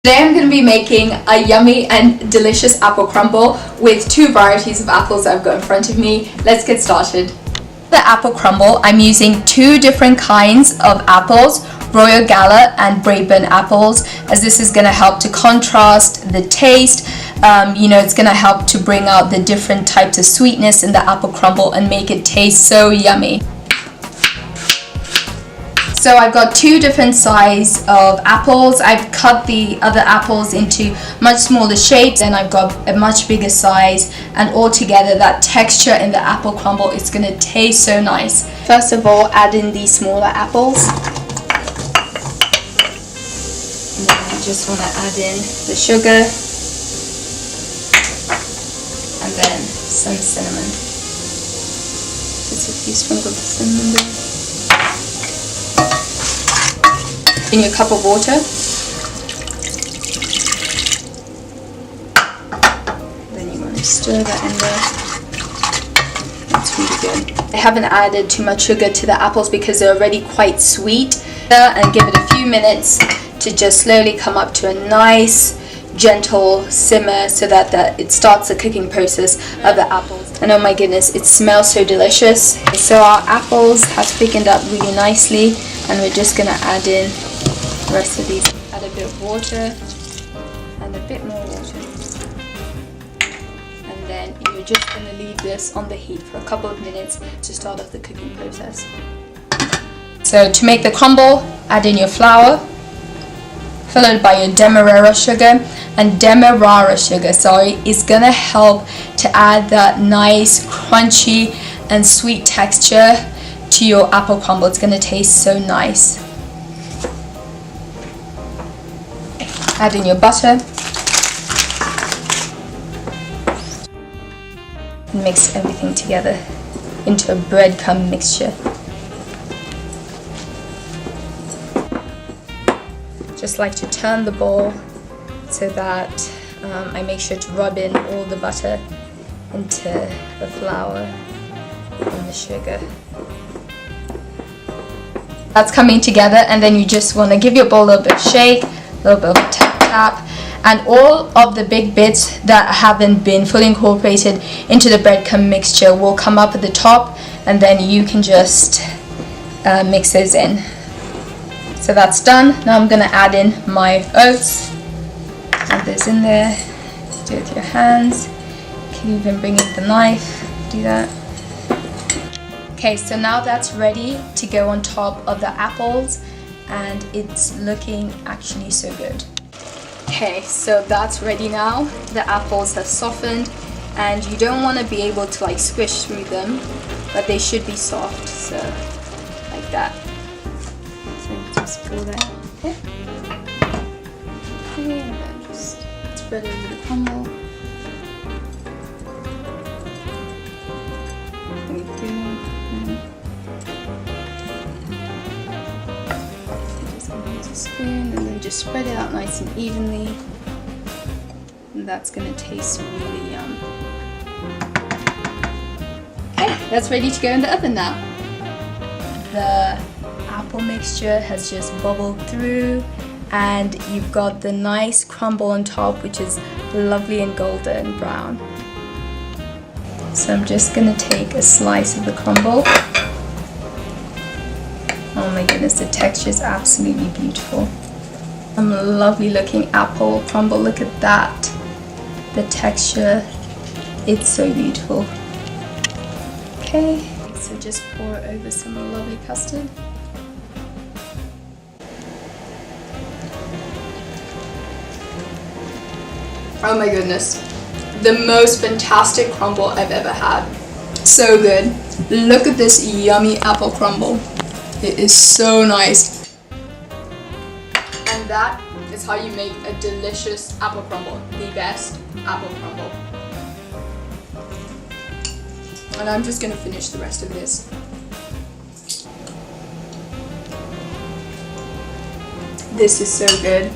Today I'm going to be making a yummy and delicious apple crumble with two varieties of apples I've got in front of me. Let's get started. The apple crumble, I'm using two different kinds of apples, Royal Gala and Braeburn apples, as this is going to help to contrast the taste. It's going to help to bring out the different types of sweetness in the apple crumble and make it taste so yummy. So I've got two different size of apples. I've cut the other apples into much smaller shapes, and I've got a much bigger size, and altogether that texture in the apple crumble is going to taste so nice. First of all, add in these smaller apples. And then you just want to add in the sugar and then some cinnamon. Just a few sprinkles of cinnamon there. In your cup of water. Then you want to stir that in there. That's really good. I haven't added too much sugar to the apples because they're already quite sweet. And give it a few minutes to just slowly come up to a nice gentle simmer so that it starts the cooking process of the apples. And oh my goodness, it smells so delicious. So our apples have thickened up really nicely, and we're just going to add in the rest of these. Add a bit of water and a bit more water, and then you're just going to leave this on the heat for a couple of minutes to start off the cooking process. So to make the crumble, add in your flour, followed by your demerara sugar. And demerara sugar, is going to help to add that nice crunchy and sweet texture to your apple crumble. It's going to taste so nice. Add in your butter. And mix everything together into a breadcrumb mixture. Just like to turn the bowl so that I make sure to rub in all the butter into the flour and the sugar. That's coming together, and then you just want to give your bowl a little bit of shake, a little bit of a tap, and all of the big bits that haven't been fully incorporated into the breadcrumb mixture will come up at the top, and then you can just mix those in. So that's done. Now I'm going to add in my oats. Add this in there. Do it with your hands. You can even bring in the knife. Do that. Okay, so now that's ready to go on top of the apples, and it's looking actually so good. Okay, so that's ready now. The apples have softened, and you don't want to be able to squish through them, but they should be soft, so like that. So just pull that. Okay. And then just spread it over the crumble. There we go. Just gonna use a spoon and then just spread it out nice and evenly. And that's gonna taste really yum. Okay, that's ready to go in the oven now. The apple mixture has just bubbled through, and you've got the nice crumble on top, which is lovely and golden brown. So I'm just going to take a slice of the crumble. Oh my goodness, the texture is absolutely beautiful. Lovely looking apple crumble, look at that. The texture, it's so beautiful. Okay, so just pour over some lovely custard. Oh my goodness, the most fantastic crumble I've ever had. So good. Look at this yummy apple crumble. It is so nice. And that is how you make a delicious apple crumble. The best apple crumble. And I'm just going to finish the rest of this. This is so good.